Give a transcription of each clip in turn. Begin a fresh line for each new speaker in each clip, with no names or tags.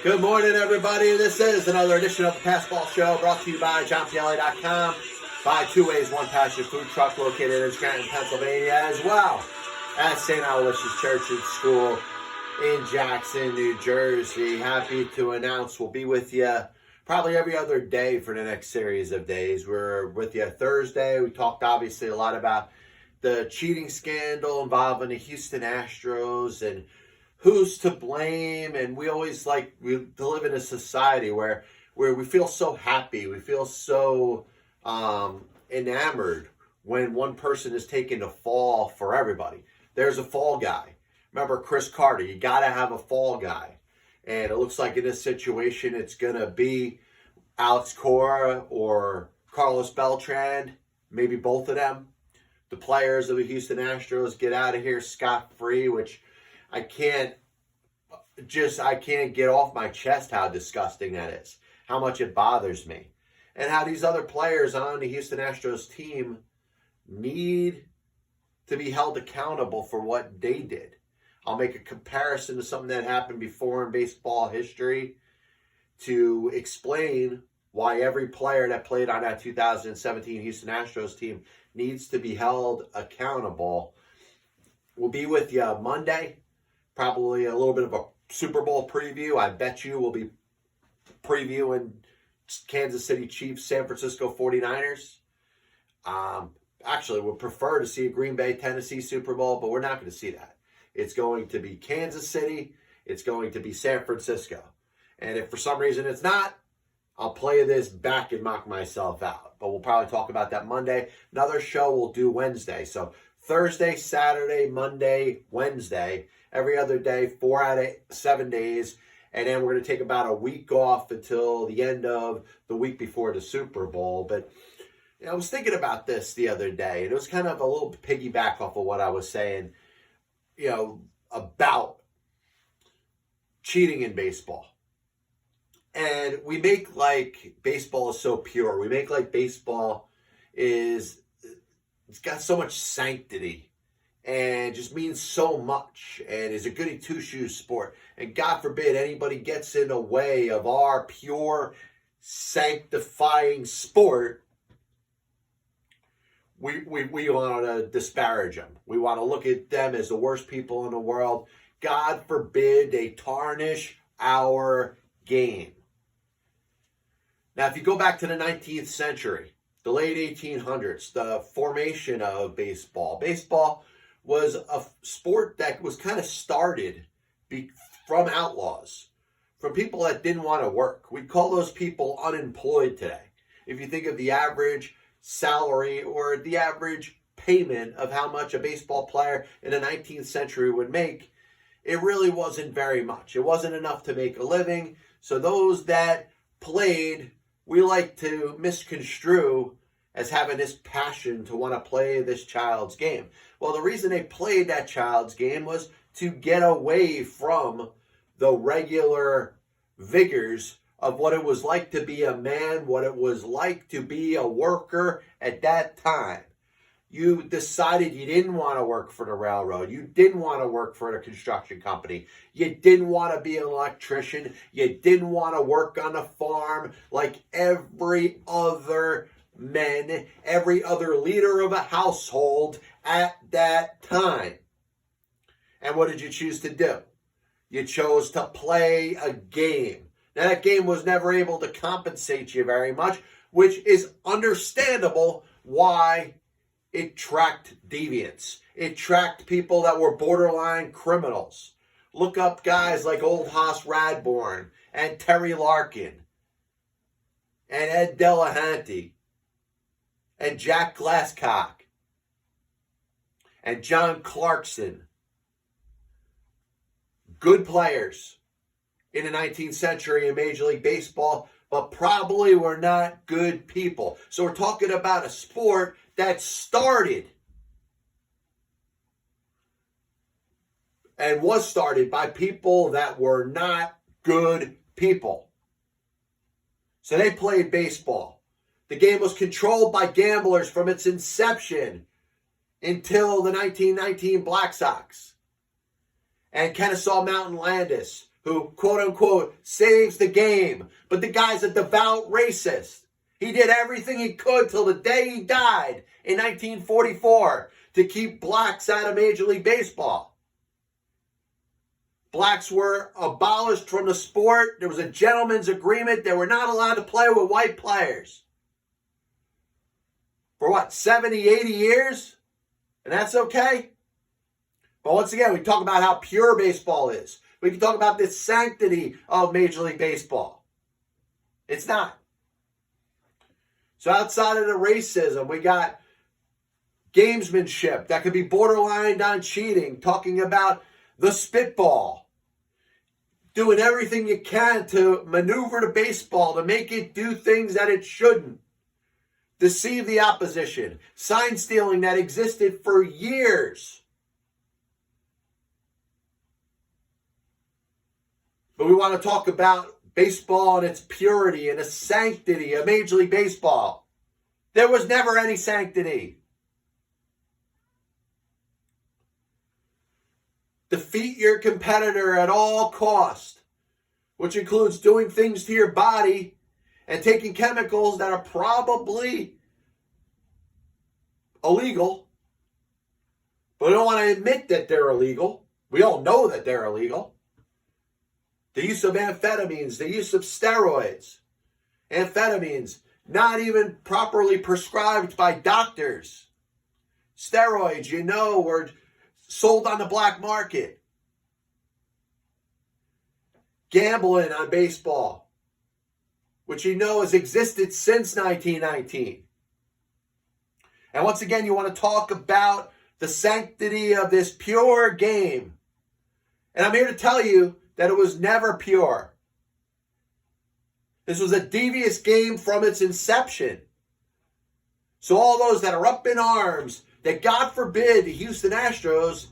Good morning, everybody. This is another edition of the Passball Show brought to you by JohnPLA.com, by Two Ways, One Passion Food Truck located in Scranton, Pennsylvania, as well as St. Aloysius Church and School in Jackson, New Jersey. Happy to announce we'll be with you probably every other day for the next series of days. We're with you Thursday. We talked obviously a lot about the cheating scandal involving the Houston Astros and who's to blame. And we always we live in a society where we feel so happy, we feel so enamored when one person is taking the fall for everybody. There's a fall guy. Remember Cris Carter, you got to have a fall guy. And it looks like in this situation it's going to be Alex Cora or Carlos Beltran, maybe both of them. The players of the Houston Astros get out of here scot-free, which I can't get off my chest how disgusting that is, how much it bothers me, and how these other players on the Houston Astros team need to be held accountable for what they did. I'll make a comparison to something that happened before in baseball history to explain why every player that played on that 2017 Houston Astros team needs to be held accountable. We'll be with you Monday. Probably a little bit of a Super Bowl preview. I bet you we'll be previewing Kansas City Chiefs, San Francisco 49ers. Actually, would prefer to see a Green Bay, Tennessee Super Bowl, but we're not going to see that. It's going to be Kansas City. It's going to be San Francisco. And if for some reason it's not, I'll play this back and mock myself out. But we'll probably talk about that Monday. Another show we'll do Wednesday. So Thursday, Saturday, Monday, Wednesday. Every other day, 4 out of 7 days. And then we're going to take about a week off until the end of the week before the Super Bowl. But I was thinking about this the other day, and it was kind of a little piggyback off of what I was saying, about cheating in baseball. And we make like baseball is so pure. We make like baseball it's got so much sanctity and just means so much and is a goody two-shoes sport. And God forbid anybody gets in the way of our pure, sanctifying sport. We want to disparage them. We want to look at them as the worst people in the world. God forbid they tarnish our game. Now, if you go back to the 19th century, the late 1800s, the formation of baseball. Baseball was a sport that was kind of started from outlaws, from people that didn't want to work. We'd call those people unemployed today. If you think of the average salary or the average payment of how much a baseball player in the 19th century would make, it really wasn't very much. It wasn't enough to make a living. So those that played, we like to misconstrue as having this passion to want to play this child's game. Well, the reason they played that child's game was to get away from the regular vigors of what it was like to be a man, what it was like to be a worker at that time. You decided you didn't want to work for the railroad. You didn't want to work for the construction company. You didn't want to be an electrician. You didn't want to work on a farm like every other man, every other leader of a household at that time. And what did you choose to do? You chose to play a game. Now, that game was never able to compensate you very much, which is understandable why it tracked deviants. It tracked people that were borderline criminals. Look up guys like Old Hoss Radbourne and Terry Larkin and Ed Delahanty and Jack Glasscock and John Clarkson. Good players in the 19th century in Major League Baseball, but probably were not good people. So we're talking about a sport that started and was started by people that were not good people. So they played baseball. The game was controlled by gamblers from its inception until the 1919 Black Sox and Kenesaw Mountain Landis who, quote unquote, saves the game. But the guy's a devout racist. He did everything he could till the day he died in 1944 to keep blacks out of Major League Baseball. Blacks were abolished from the sport. There was a gentleman's agreement. They were not allowed to play with white players. For what, 70, 80 years? And that's okay? But once again, we talk about how pure baseball is. We can talk about the sanctity of Major League Baseball. It's not. So outside of the racism, we got gamesmanship that could be borderline on cheating, talking about the spitball, doing everything you can to maneuver the baseball to make it do things that it shouldn't, deceive the opposition, sign stealing that existed for years. But we want to talk about baseball and its purity and the sanctity of Major League Baseball. There was never any sanctity. Defeat your competitor at all cost, which includes doing things to your body and taking chemicals that are probably illegal, but we don't want to admit that they're illegal. We all know that they're illegal. The use of amphetamines, the use of steroids, amphetamines, not even properly prescribed by doctors. Steroids, were sold on the black market. Gambling on baseball, which has existed since 1919. And once again, you want to talk about the sanctity of this pure game. And I'm here to tell you that it was never pure. This was a devious game from its inception. So all those that are up in arms that, God forbid, the Houston Astros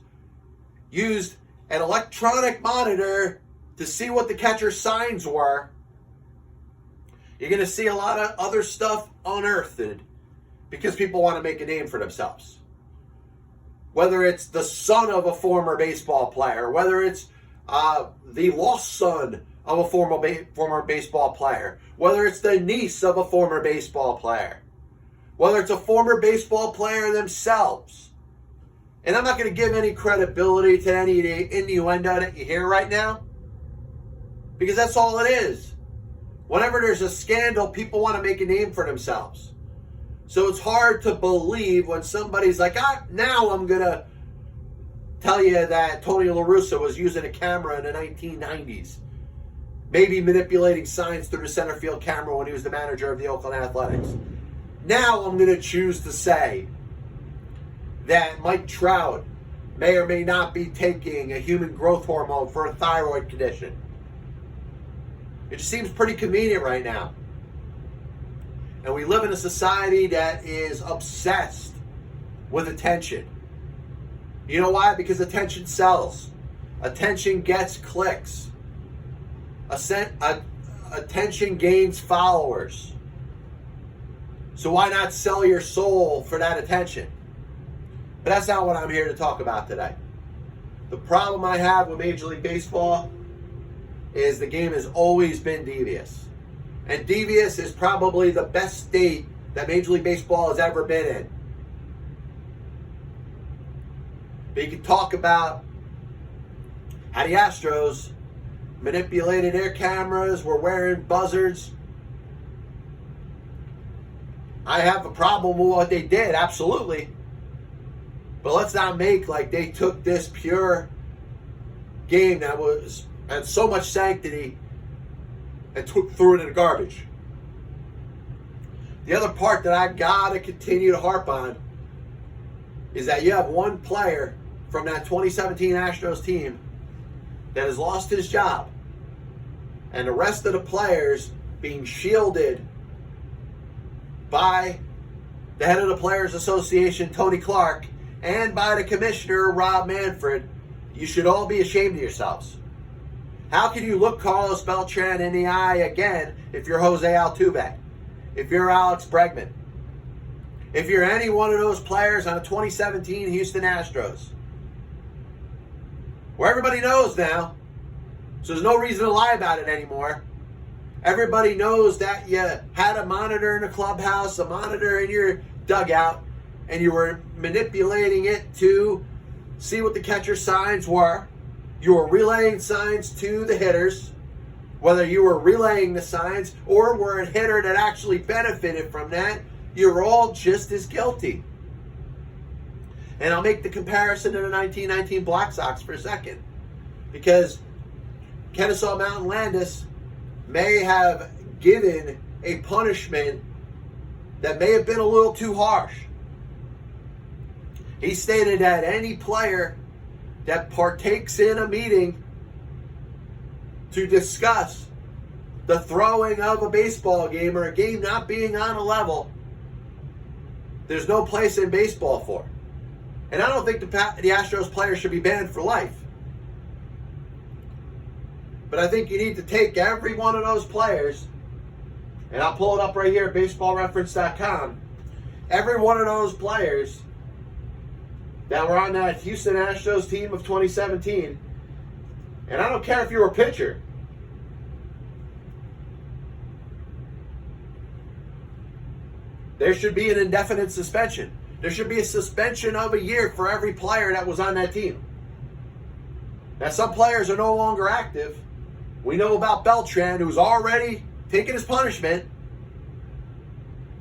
used an electronic monitor to see what the catcher's signs were, you're going to see a lot of other stuff unearthed because people want to make a name for themselves. Whether it's the son of a former baseball player, whether it's the lost son of a former baseball player, whether it's the niece of a former baseball player, whether it's a former baseball player themselves. And I'm not going to give any credibility to any innuendo that you hear right now, because that's all it is. Whenever there's a scandal, people want to make a name for themselves. So it's hard to believe when somebody's like, now I'm going to tell you that Tony La Russa was using a camera in the 1990s, maybe manipulating signs through the center field camera when he was the manager of the Oakland Athletics. Now I'm going to choose to say that Mike Trout may or may not be taking a human growth hormone for a thyroid condition. It just seems pretty convenient right now. And we live in a society that is obsessed with attention. You know why? Because attention sells. Attention gets clicks. Attention gains followers. So why not sell your soul for that attention? But that's not what I'm here to talk about today. The problem I have with Major League Baseball is the game has always been devious. And devious is probably the best state that Major League Baseball has ever been in. But you can talk about how the Astros manipulated their cameras, were wearing buzzards. I have a problem with what they did, absolutely. But let's not make like they took this pure game that had so much sanctity and threw it in the garbage. The other part that I gotta continue to harp on is that you have one player from that 2017 Astros team that has lost his job, and the rest of the players being shielded by the head of the Players Association, Tony Clark, and by the commissioner, Rob Manfred. You should all be ashamed of yourselves. How can you look Carlos Beltran in the eye again if you're Jose Altuve, if you're Alex Bregman, if you're any one of those players on the 2017 Houston Astros, where everybody knows now So there's no reason to lie about it anymore. Everybody knows that you had a monitor in the clubhouse, a monitor in your dugout, and you were manipulating it to see what the catcher's signs were. You were relaying signs to the hitters, whether you were relaying the signs or were a hitter that actually benefited from that. You're all just as guilty. And I'll make the comparison to the 1919 Black Sox for a second, because Kenesaw Mountain Landis may have given a punishment that may have been a little too harsh. He stated that any player that partakes in a meeting to discuss the throwing of a baseball game or a game not being on a level, there's no place in baseball for. And I don't think the Astros players should be banned for life. But I think you need to take every one of those players, and I'll pull it up right here at baseballreference.com, every one of those players that were on that Houston Astros team of 2017, and I don't care if you're a pitcher. There should be an indefinite suspension. There should be a suspension of a year for every player that was on that team. Now, some players are no longer active. We know about Beltran, who's already taken his punishment.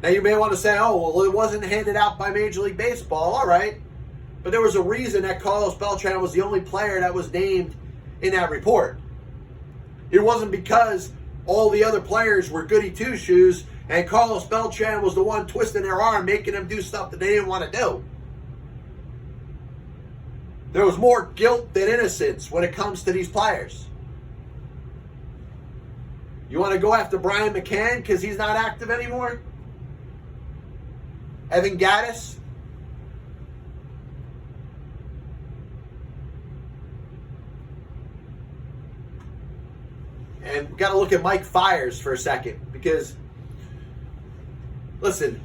Now, you may want to say, oh, well, it wasn't handed out by Major League Baseball. All right. But there was a reason that Carlos Beltran was the only player that was named in that report. It wasn't because all the other players were goody two-shoes and Carlos Beltran was the one twisting their arm, making them do stuff that they didn't want to do. There was more guilt than innocence when it comes to these players. You want to go after Brian McCann because he's not active anymore? Evan Gattis? And we've got to look at Mike Fiers for a second, because, listen,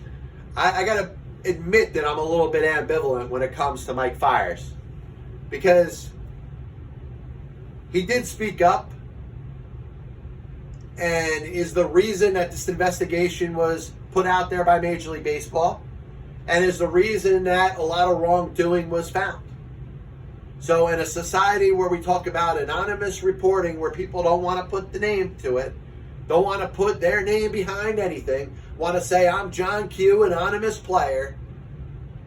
I got to admit that I'm a little bit ambivalent when it comes to Mike Fiers, because he did speak up and is the reason that this investigation was put out there by Major League Baseball, and is the reason that a lot of wrongdoing was found. So in a society where we talk about anonymous reporting, where people don't want to put the name to it, don't want to put their name behind anything, want to say, I'm John Q, anonymous player,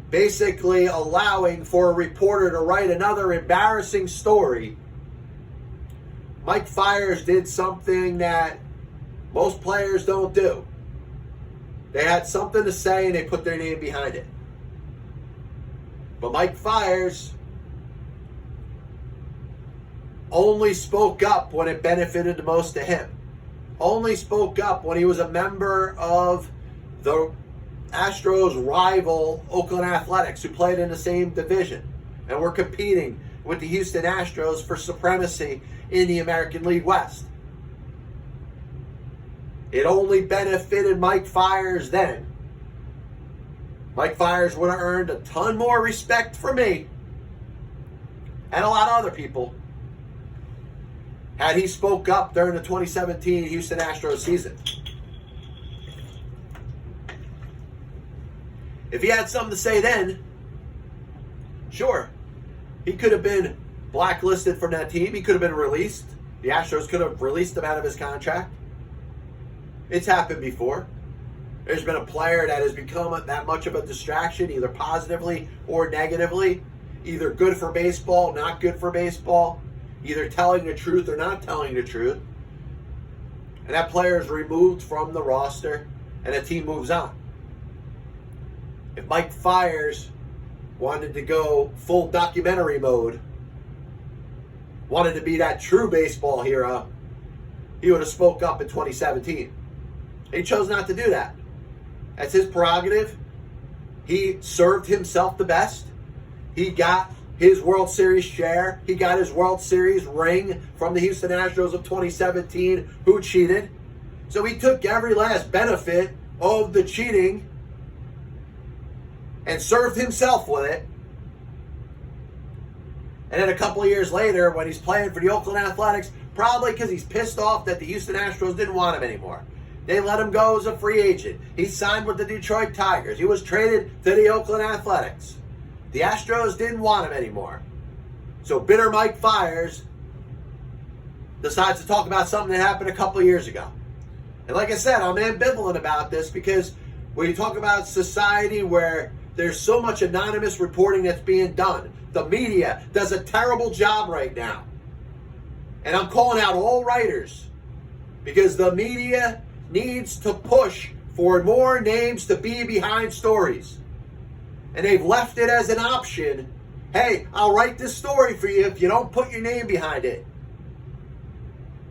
basically allowing for a reporter to write another embarrassing story, Mike Fiers did something that most players don't do. They had something to say and they put their name behind it. But Mike Fiers only spoke up when it benefited the most to him. Only spoke up when he was a member of the Astros' rival Oakland Athletics, who played in the same division and were competing with the Houston Astros for supremacy in the American League West. It only benefited Mike Fiers then. Mike Fiers would have earned a ton more respect from me and a lot of other people had he spoke up during the 2017 Houston Astros season. If he had something to say then, sure, he could have been blacklisted from that team. He could have been released. The Astros could have released him out of his contract. It's happened before. There's been a player that has become that much of a distraction, either positively or negatively, either good for baseball, not good for baseball, either telling the truth or not telling the truth. And that player is removed from the roster and the team moves on. If Mike Fiers wanted to go full documentary mode, wanted to be that true baseball hero, he would have spoke up in 2017. He chose not to do that. That's his prerogative. He served himself the best. He got his World Series share. He got his World Series ring from the Houston Astros of 2017, who cheated. So he took every last benefit of the cheating and served himself with it. And then a couple of years later, when he's playing for the Oakland Athletics, Probably because he's pissed off that the Houston Astros didn't want him anymore. They let him go as a free agent. He signed with the Detroit Tigers. He was traded to the Oakland Athletics. The Astros didn't want him anymore. So bitter Mike Fiers decides to talk about something that happened a couple of years ago. And like I said, I'm ambivalent about this because when you talk about society where there's so much anonymous reporting that's being done, the media does a terrible job right now. And I'm calling out all writers because the media needs to push for more names to be behind stories. And they've left it as an option. Hey, I'll write this story for you if you don't put your name behind it.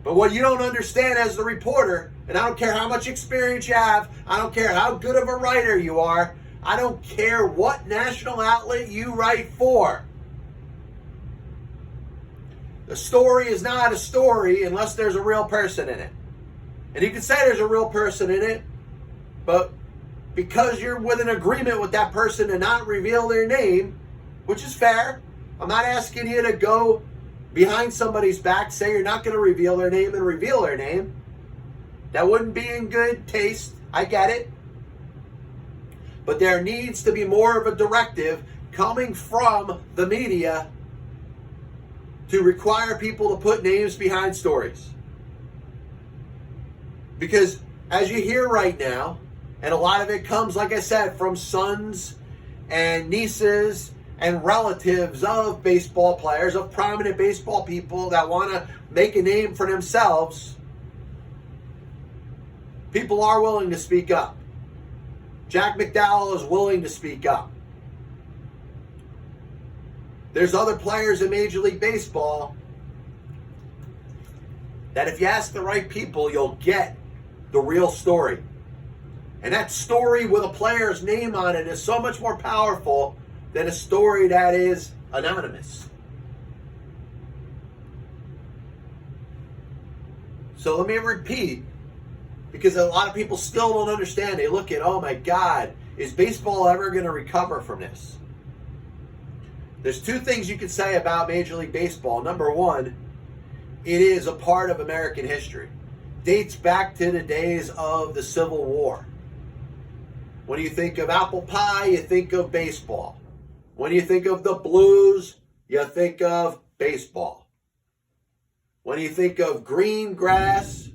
But what you don't understand as the reporter, and I don't care how much experience you have, I don't care how good of a writer you are, I don't care what national outlet you write for. The story is not a story unless there's a real person in it. And you can say there's a real person in it, but because you're with an agreement with that person to not reveal their name, which is fair, I'm not asking you to go behind somebody's back, say you're not going to reveal their name and reveal their name. That wouldn't be in good taste. I get it. But there needs to be more of a directive coming from the media to require people to put names behind stories. Because as you hear right now, and a lot of it comes, like I said, from sons and nieces and relatives of baseball players, of prominent baseball people that want to make a name for themselves, people are willing to speak up. Jack McDowell is willing to speak up. There's other players in Major League Baseball that if you ask the right people, you'll get the real story. And that story with a player's name on it is so much more powerful than a story that is anonymous. So let me repeat, because a lot of people still don't understand. They look at, oh my God, is baseball ever going to recover from this? There's two things you can say about Major League Baseball. Number one, it is a part of American history. Dates back to the days of the Civil War. When you think of apple pie, you think of baseball. When you think of the blues, you think of baseball. When you think of green grass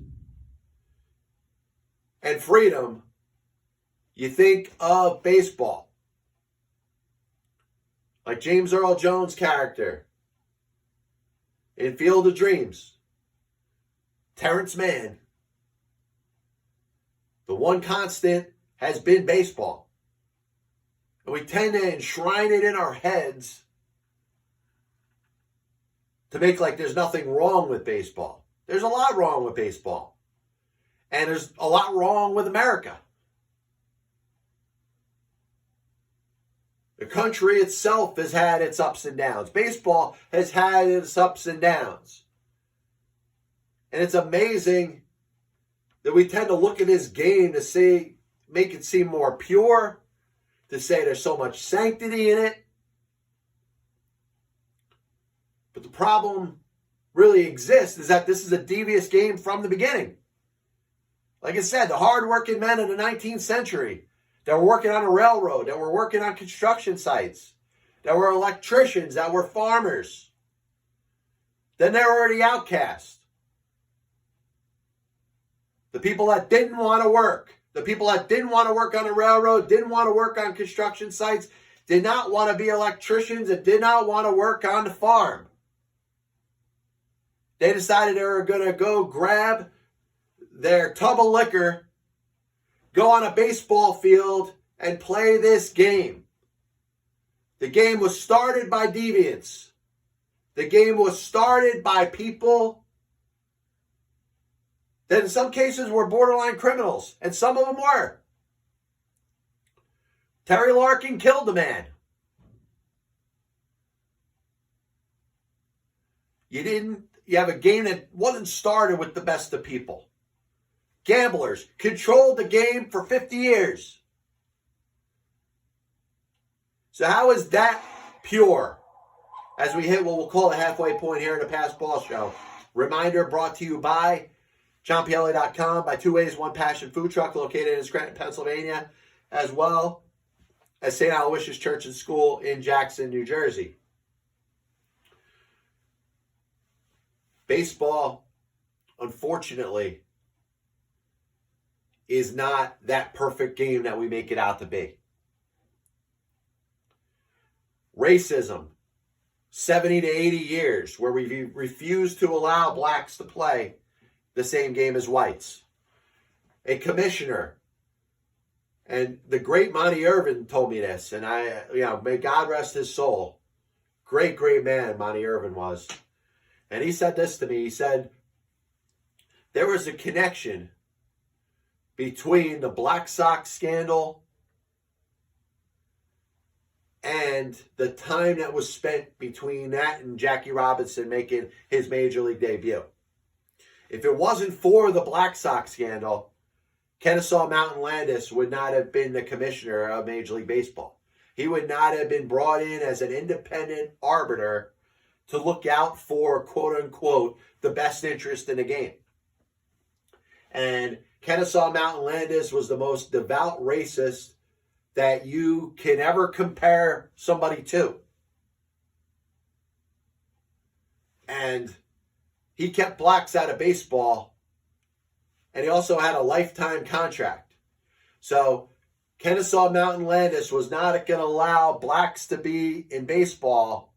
and freedom, you think of baseball. Like James Earl Jones' character in Field of Dreams, Terrence Mann. The one constant has been baseball. And we tend to enshrine it in our heads to make like there's nothing wrong with baseball. There's a lot wrong with baseball. And there's a lot wrong with America. The country itself has had its ups and downs. Baseball has had its ups and downs. And it's amazing that we tend to look at this game to make it seem more pure, to say there's so much sanctity in it. But the problem really exists is that this is a devious game from the beginning. Like I said, the hardworking men of the 19th century that were working on a railroad, that were working on construction sites, that were electricians, that were farmers, then they were already outcasts. The people that didn't want to work, the people that didn't want to work on a railroad, didn't want to work on construction sites, did not want to be electricians, and did not want to work on the farm. They decided they were going to go grab their tub of liquor, go on a baseball field, and play this game. The game was started by deviants. The game was started by people that in some cases were borderline criminals, and some of them were. Terry Larkin killed a man. You have a game that wasn't started with the best of people. Gamblers controlled the game for 50 years. So how is that pure? As we hit what we'll call the halfway point here in the Pass Ball Show. Reminder brought to you by JohnPLA.com, by Two Ways, One Passion Food Truck located in Scranton, Pennsylvania, as well as St. Aloysius Church and School in Jackson, New Jersey. Baseball, unfortunately, is not that perfect game that we make it out to be. Racism, 70 to 80 years, where we refuse to allow blacks to play the same game as whites. A commissioner, and the great Monty Irvin told me this, and may God rest his soul. Great, great man, Monty Irvin was. And he said this to me. He said, there was a connection between the Black Sox scandal and the time that was spent between that and Jackie Robinson making his Major League debut. If it wasn't for the Black Sox scandal, Kenesaw Mountain Landis would not have been the commissioner of Major League Baseball. He would not have been brought in as an independent arbiter to look out for, quote-unquote, the best interest in the game. And Kenesaw Mountain Landis was the most devout racist that you can ever compare somebody to. And he kept blacks out of baseball, and he also had a lifetime contract. So Kenesaw Mountain Landis was not going to allow blacks to be in baseball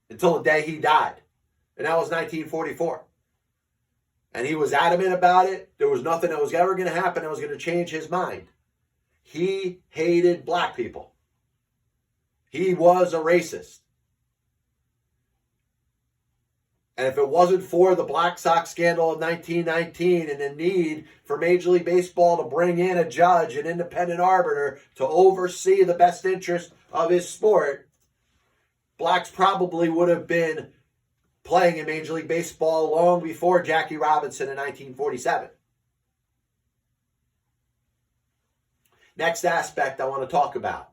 until the day he died. And that was 1944. And he was adamant about it. There was nothing that was ever going to happen that was going to change his mind. He hated black people. He was a racist. And if it wasn't for the Black Sox scandal of 1919 and the need for Major League Baseball to bring in a judge, an independent arbiter, to oversee the best interest of his sport, blacks probably would have been playing in Major League Baseball long before Jackie Robinson in 1947. Next aspect I want to talk about.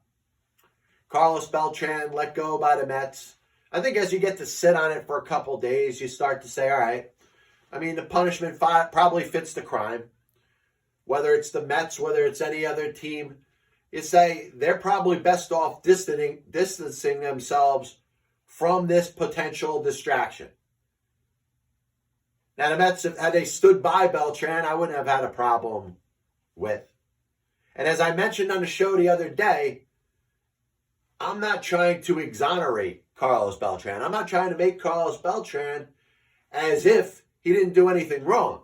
Carlos Beltran let go by the Mets. I think as you get to sit on it for a couple days, you start to say, all right, I mean, the punishment probably fits the crime. Whether it's the Mets, whether it's any other team, you say they're probably best off distancing themselves from this potential distraction. Now, the Mets, had they stood by Beltran, I wouldn't have had a problem with. And as I mentioned on the show the other day, I'm not trying to exonerate Carlos Beltran. I'm not trying to make Carlos Beltran as if he didn't do anything wrong.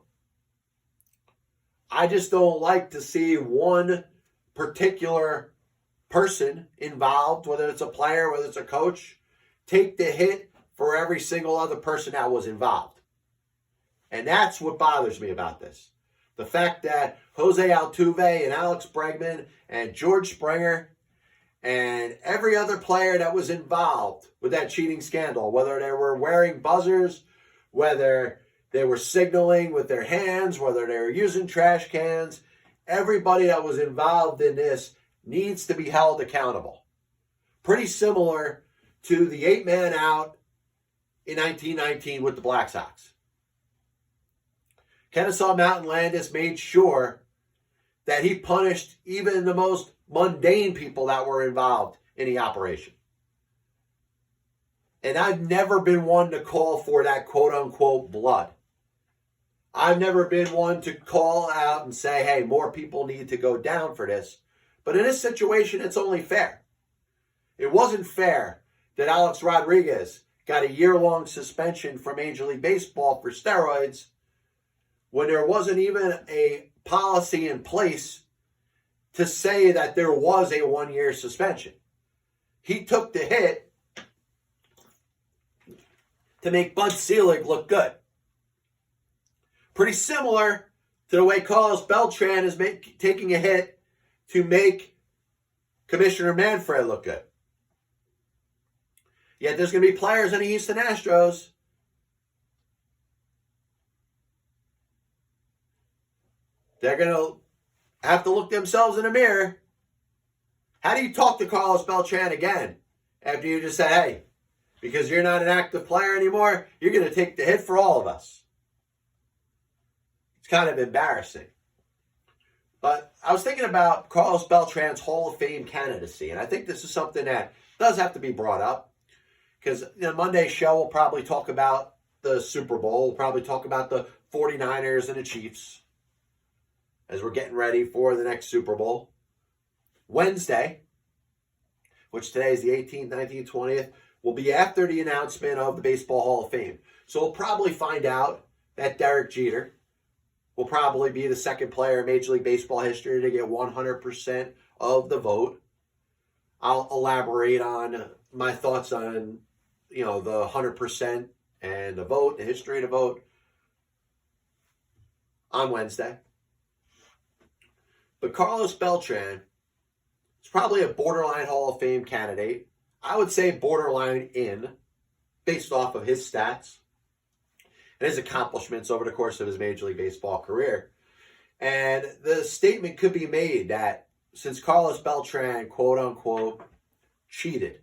I just don't like to see one particular person involved, whether it's a player, whether it's a coach, take the hit for every single other person that was involved. And that's what bothers me about this. The fact that Jose Altuve and Alex Bregman and George Springer and every other player that was involved with that cheating scandal, whether they were wearing buzzers, whether they were signaling with their hands, whether they were using trash cans, everybody that was involved in this needs to be held accountable. Pretty similar to the 8-man out in 1919 with the Black Sox. Kenesaw Mountain Landis made sure that he punished even the most mundane people that were involved in the operation. And I've never been one to call for that quote-unquote blood. I've never been one to call out and say, hey, more people need to go down for this. But in this situation, it's only fair. It wasn't fair that Alex Rodriguez got a year-long suspension from Major League Baseball for steroids when there wasn't even a policy in place to say that there was a 1-year suspension. He took the hit to make Bud Selig look good. Pretty similar to the way Carlos Beltran is taking a hit to make Commissioner Manfred look good. Yet there's going to be players in the Houston Astros they're going to have to look themselves in the mirror. How do you talk to Carlos Beltran again after you just said, hey, Because you're not an active player anymore, you're going to take the hit for all of us. It's kind of embarrassing. But I was thinking about Carlos Beltran's Hall of Fame candidacy, and I think this is something that does have to be brought up. Because Monday's show will probably talk about the Super Bowl. We'll probably talk about the 49ers and the Chiefs as we're getting ready for the next Super Bowl. Wednesday, which today is the 18th, 19th, 20th, will be after the announcement of the Baseball Hall of Fame. So we'll probably find out that Derek Jeter will probably be the second player in Major League Baseball history to get 100% of the vote. I'll elaborate on my thoughts on, the 100% and the vote, the history of the vote on Wednesday. But Carlos Beltran is probably a borderline Hall of Fame candidate. I would say borderline in, based off of his stats and his accomplishments over the course of his Major League Baseball career. And the statement could be made that since Carlos Beltran, quote unquote, cheated,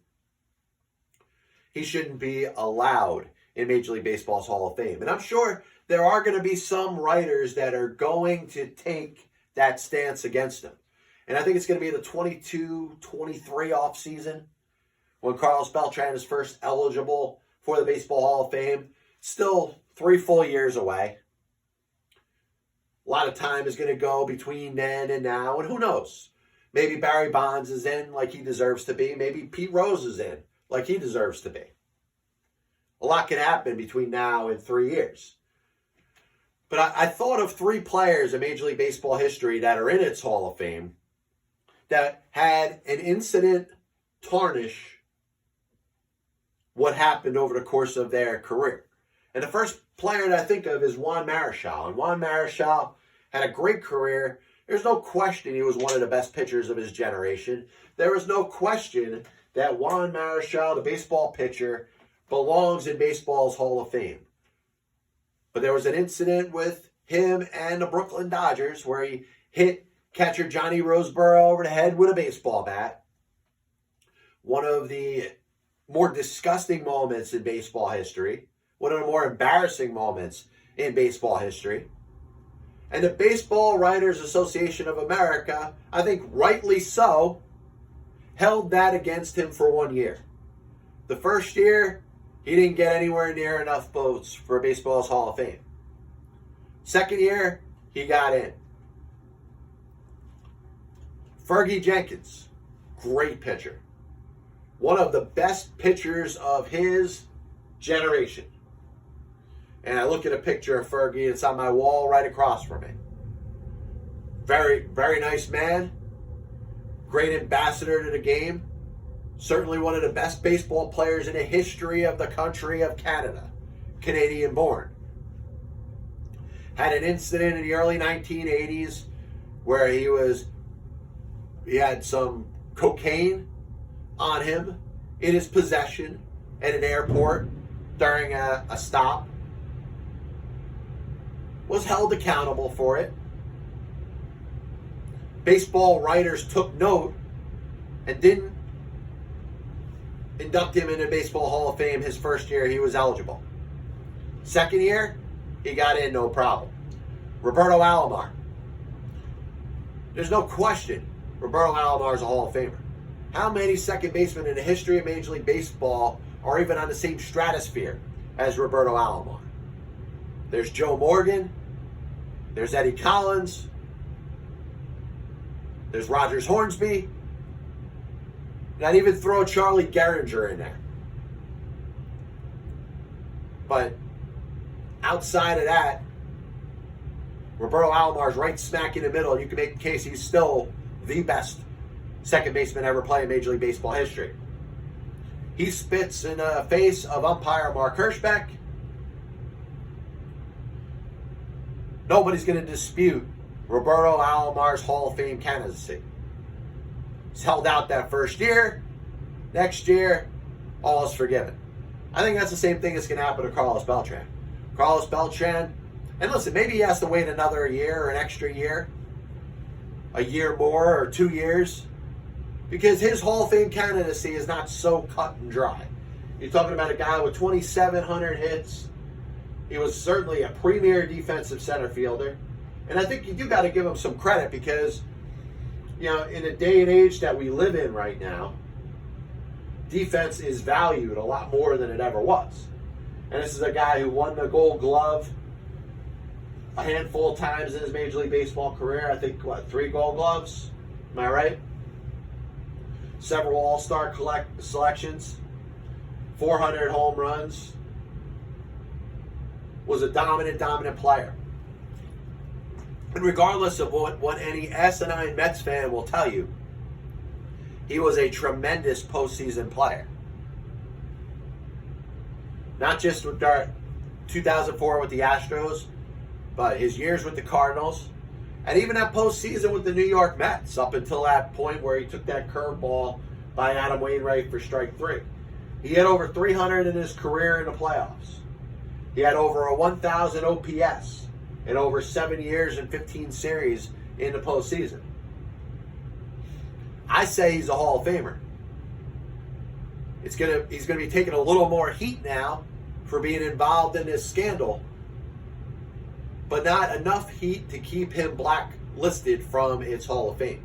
he shouldn't be allowed in Major League Baseball's Hall of Fame. And I'm sure there are going to be some writers that are going to take that stance against him. And I think it's going to be the 22-23 offseason when Carlos Beltran is first eligible for the Baseball Hall of Fame. Still 3 full years away. A lot of time is going to go between then and now, and who knows? Maybe Barry Bonds is in like he deserves to be. Maybe Pete Rose is in like he deserves to be. A lot can happen between now and 3 years. But I thought of 3 players in Major League Baseball history that are in its Hall of Fame that had an incident tarnish what happened over the course of their career. And the first player that I think of is Juan Marichal. And Juan Marichal had a great career. There's no question he was one of the best pitchers of his generation. There was no question that Juan Marichal, the baseball pitcher, belongs in baseball's Hall of Fame. But there was an incident with him and the Brooklyn Dodgers where he hit catcher Johnny Roseboro over the head with a baseball bat. One of the more disgusting moments in baseball history. One of the more embarrassing moments in baseball history. And the Baseball Writers Association of America, I think rightly so, held that against him for 1 year. The first year, he didn't get anywhere near enough votes for baseball's Hall of Fame. Second year, he got in. Fergie Jenkins, great pitcher. One of the best pitchers of his generation. And I look at a picture of Fergie, it's on my wall right across from me. Very, very nice man. Great ambassador to the game. Certainly one of the best baseball players in the history of the country of Canada. Canadian born. Had an incident in the early 1980s where he had some cocaine on him in his possession at an airport during a stop. Was held accountable for it. Baseball writers took note and didn't induct him into Baseball Hall of Fame his first year he was eligible. Second year, he got in no problem. Roberto Alomar. There's no question Roberto Alomar is a Hall of Famer. How many second basemen in the history of Major League Baseball are even on the same stratosphere as Roberto Alomar? There's Joe Morgan. There's Eddie Collins. There's Rogers Hornsby. And I'd even throw Charlie Gehringer in there. But outside of that, Roberto Alomar is right smack in the middle, and you can make the case he's still the best second baseman ever play in Major League Baseball history. He spits in the face of umpire Mark Hirschbeck. Nobody's going to dispute Roberto Alomar's Hall of Fame candidacy. He's held out that first year. Next year, all is forgiven. I think that's the same thing that's going to happen to Carlos Beltran. Carlos Beltran, and listen, maybe he has to wait another year or an extra year, a year more or 2 years, because his Hall of Fame candidacy is not so cut and dry. You're talking about a guy with 2,700 hits. He was certainly a premier defensive center fielder. And I think you do got to give him some credit because, you know, in the day and age that we live in right now, defense is valued a lot more than it ever was. And this is a guy who won the Gold Glove a handful of times in his Major League Baseball career. I think, 3 Gold Gloves? Am I right? Several All-Star selections. 400 home runs. Was a dominant player. And regardless of what any asinine Mets fan will tell you, he was a tremendous postseason player. Not just with 2004 with the Astros, but his years with the Cardinals, and even that postseason with the New York Mets up until that point where he took that curveball by Adam Wainwright for strike 3. He had over 300 in his career in the playoffs. He had over a 1,000 OPS in over 7 years and 15 series in the postseason. I say he's a Hall of Famer. He's gonna be taking a little more heat now for being involved in this scandal, but not enough heat to keep him blacklisted from its Hall of Fame.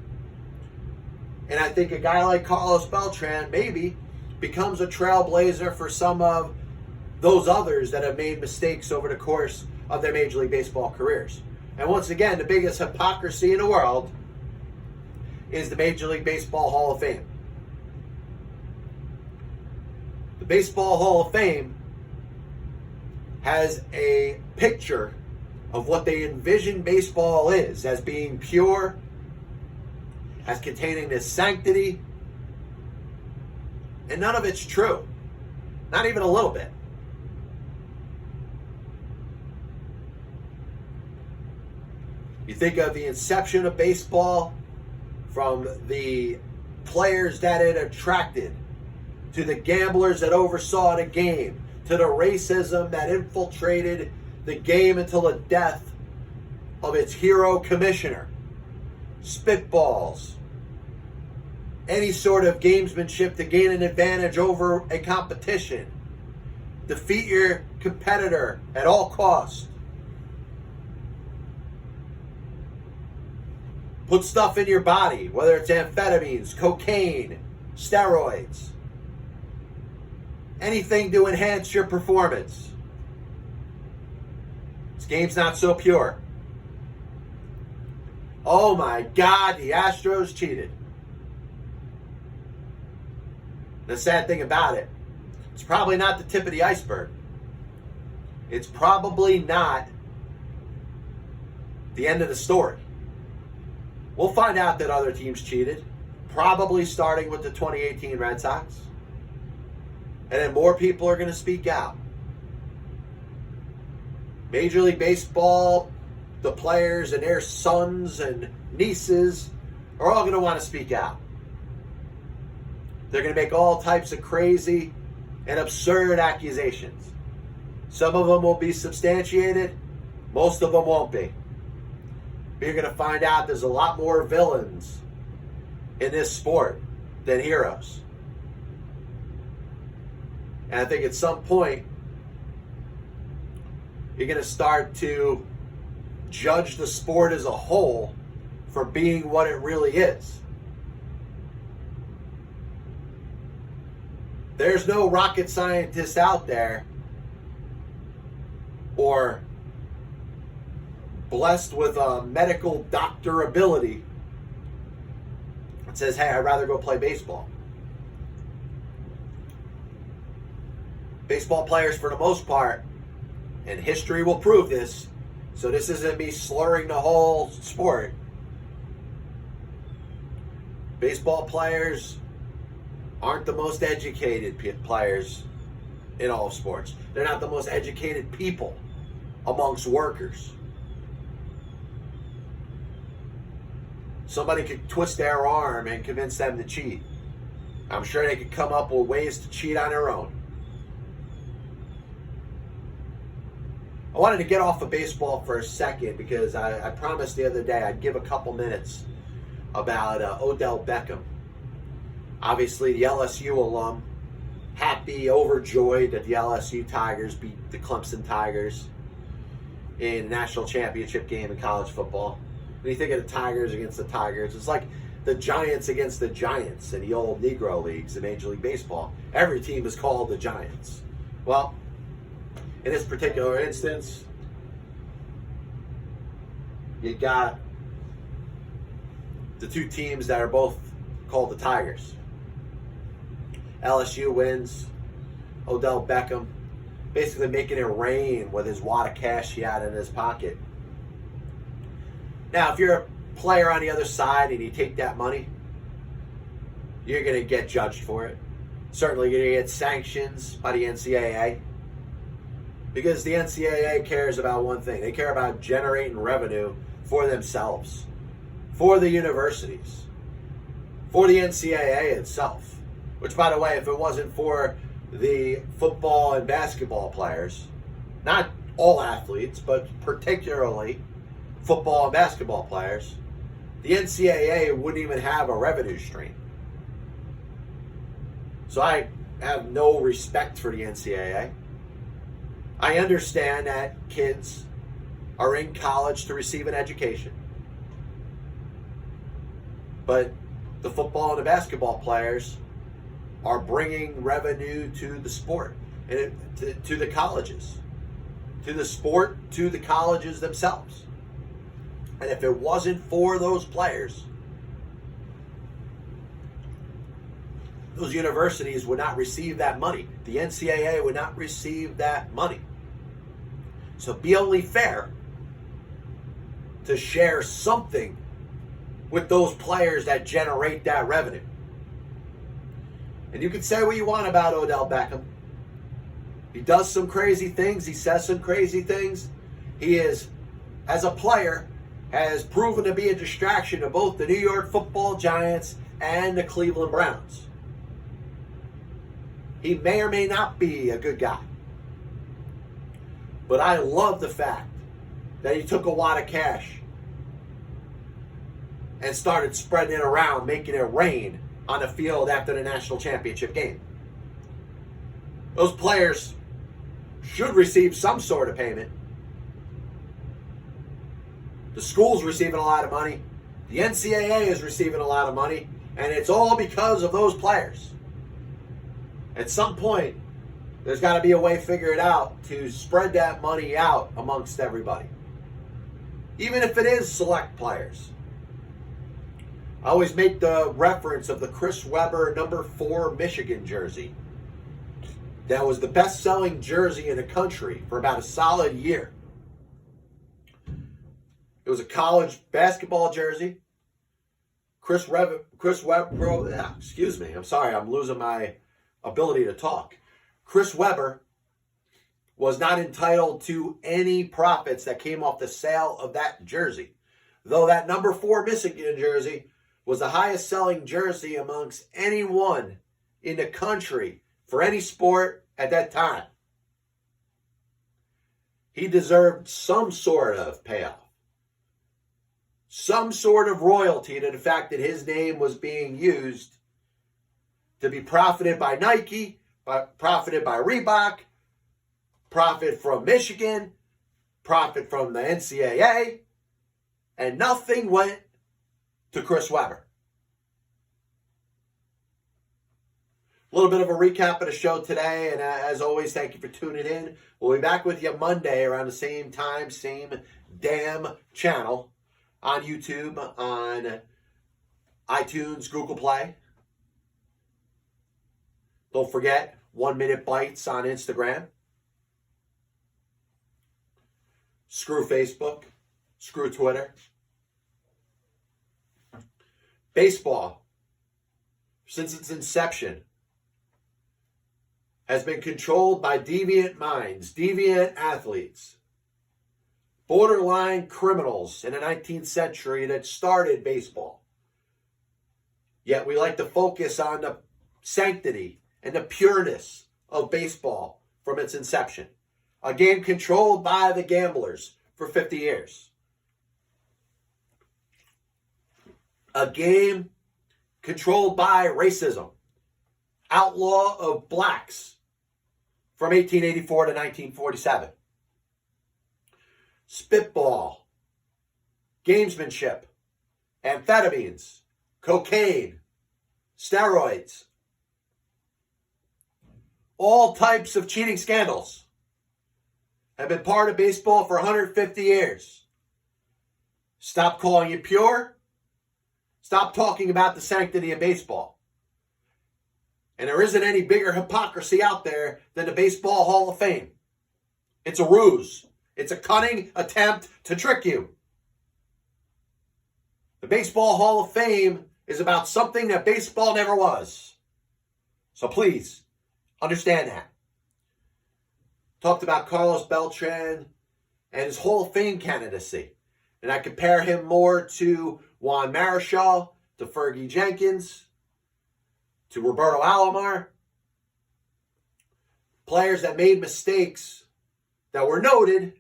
And I think a guy like Carlos Beltran maybe becomes a trailblazer for some of those others that have made mistakes over the course of their Major League Baseball careers. And once again, the biggest hypocrisy in the world is the Major League Baseball Hall of Fame. The Baseball Hall of Fame has a picture of what they envision baseball is, as being pure, as containing this sanctity, and none of it's true. Not even a little bit. You think of the inception of baseball, from the players that it attracted, to the gamblers that oversaw the game, to the racism that infiltrated the game until the death of its hero commissioner, spitballs, any sort of gamesmanship to gain an advantage over a competition, defeat your competitor at all costs, put stuff in your body, whether it's amphetamines, cocaine, steroids, anything to enhance your performance. This game's not so pure. Oh my God, the Astros cheated. The sad thing about it, it's probably not the tip of the iceberg. It's probably not the end of the story. We'll find out that other teams cheated, probably starting with the 2018 Red Sox. And then more people are going to speak out. Major League Baseball, the players and their sons and nieces are all going to want to speak out. They're going to make all types of crazy and absurd accusations. Some of them will be substantiated. Most of them won't be. But you're going to find out there's a lot more villains in this sport than heroes. And I think at some point, you're going to start to judge the sport as a whole for being what it really is. There's no rocket scientist out there or blessed with a medical doctor ability that says, hey, I'd rather go play baseball. Baseball players, for the most part, and history will prove this, so this isn't me slurring the whole sport. Baseball players aren't the most educated players in all of sports. They're not the most educated people amongst workers. Somebody could twist their arm and convince them to cheat. I'm sure they could come up with ways to cheat on their own. I wanted to get off of baseball for a second because I promised the other day I'd give a couple minutes about Odell Beckham. Obviously, the LSU alum happy, overjoyed that the LSU Tigers beat the Clemson Tigers in the national championship game in college football. When you think of the Tigers against the Tigers, it's like the Giants against the Giants in the old Negro leagues in Major League Baseball. Every team is called the Giants. Well, in this particular instance, you got the two teams that are both called the Tigers. LSU wins. Odell Beckham basically making it rain with his wad of cash he had in his pocket. Now, if you're a player on the other side and you take that money, you're going to get judged for it. Certainly you're going to get sanctions by the NCAA. Because the NCAA cares about one thing. They care about generating revenue for themselves, for the universities, for the NCAA itself. Which, by the way, if it wasn't for the football and basketball players, not all athletes, but particularly football and basketball players, the NCAA wouldn't even have a revenue stream. So I have no respect for the NCAA. I understand that kids are in college to receive an education. But the football and the basketball players are bringing revenue to the sport and to the colleges, to the sport, to the colleges themselves. And if it wasn't for those players, those universities would not receive that money. The NCAA would not receive that money. So be only fair to share something with those players that generate that revenue. And you can say what you want about Odell Beckham. He does some crazy things. He says some crazy things. He is, as a player, has proven to be a distraction to both the New York Football Giants and the Cleveland Browns. He may or may not be a good guy. But I love the fact that he took a wad of cash and started spreading it around, making it rain on the field after the national championship game. Those players should receive some sort of payment. The school's receiving a lot of money. The NCAA is receiving a lot of money. And it's all because of those players. At some point, there's got to be a way figured out to spread that money out amongst everybody. Even if it is select players. I always make the reference of the Chris Webber number 4 Michigan jersey. That was the best-selling jersey in the country for about a solid year. It was a college basketball jersey. Chris Webber, excuse me, I'm sorry, I'm losing my ability to talk. Chris Webber was not entitled to any profits that came off the sale of that jersey. Though that number 4 Michigan jersey was the highest selling jersey amongst anyone in the country for any sport at that time. He deserved some sort of payoff. Some sort of royalty to the fact that his name was being used to be profited by Nike, profited by Reebok, profit from Michigan, profit from the NCAA, and nothing went to Chris Webber. A little bit of a recap of the show today, and as always, thank you for tuning in. We'll be back with you Monday around the same time, same damn channel on YouTube, on iTunes, Google Play. Don't forget, 1 Minute Bites on Instagram. Screw Facebook. Screw Twitter. Baseball, since its inception, has been controlled by deviant minds, deviant athletes, borderline criminals in the 19th century that started baseball. Yet we like to focus on the sanctity and the pureness of baseball from its inception. A game controlled by the gamblers for 50 years. A game controlled by racism, outlaw of blacks from 1884 to 1947. Spitball, gamesmanship, amphetamines, cocaine, steroids, all types of cheating scandals have been part of baseball for 150 years. Stop calling it pure. Stop talking about the sanctity of baseball. And there isn't any bigger hypocrisy out there than the Baseball Hall of Fame. It's a ruse. It's a cunning attempt to trick you. The Baseball Hall of Fame is about something that baseball never was. So please, understand that. Talked about Carlos Beltran and his Hall of Fame candidacy. And I compare him more to Juan Marichal, to Fergie Jenkins, to Roberto Alomar. Players that made mistakes that were noted,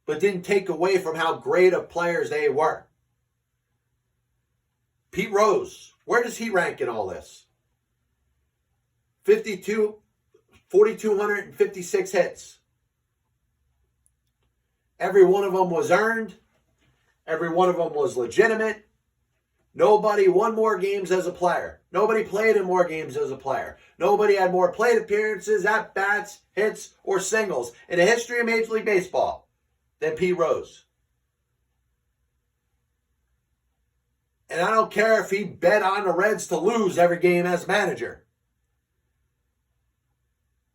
but didn't take away from how great of players they were. Pete Rose, where does he rank in all this? 4,256 hits. Every one of them was earned. Every one of them was legitimate. Nobody won more games as a player. Nobody played in more games as a player. Nobody had more plate appearances, at-bats, hits, or singles in the history of Major League Baseball than Pete Rose. And I don't care if he bet on the Reds to lose every game as manager.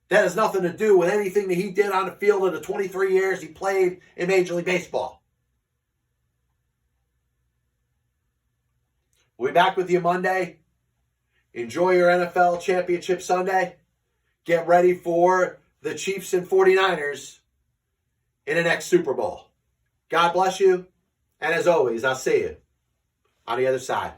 That has nothing to do with anything that he did on the field in the 23 years he played in Major League Baseball. We'll be back with you Monday. Enjoy your NFL Championship Sunday. Get ready for the Chiefs and 49ers in the next Super Bowl. God bless you. And as always, I'll see you on the other side.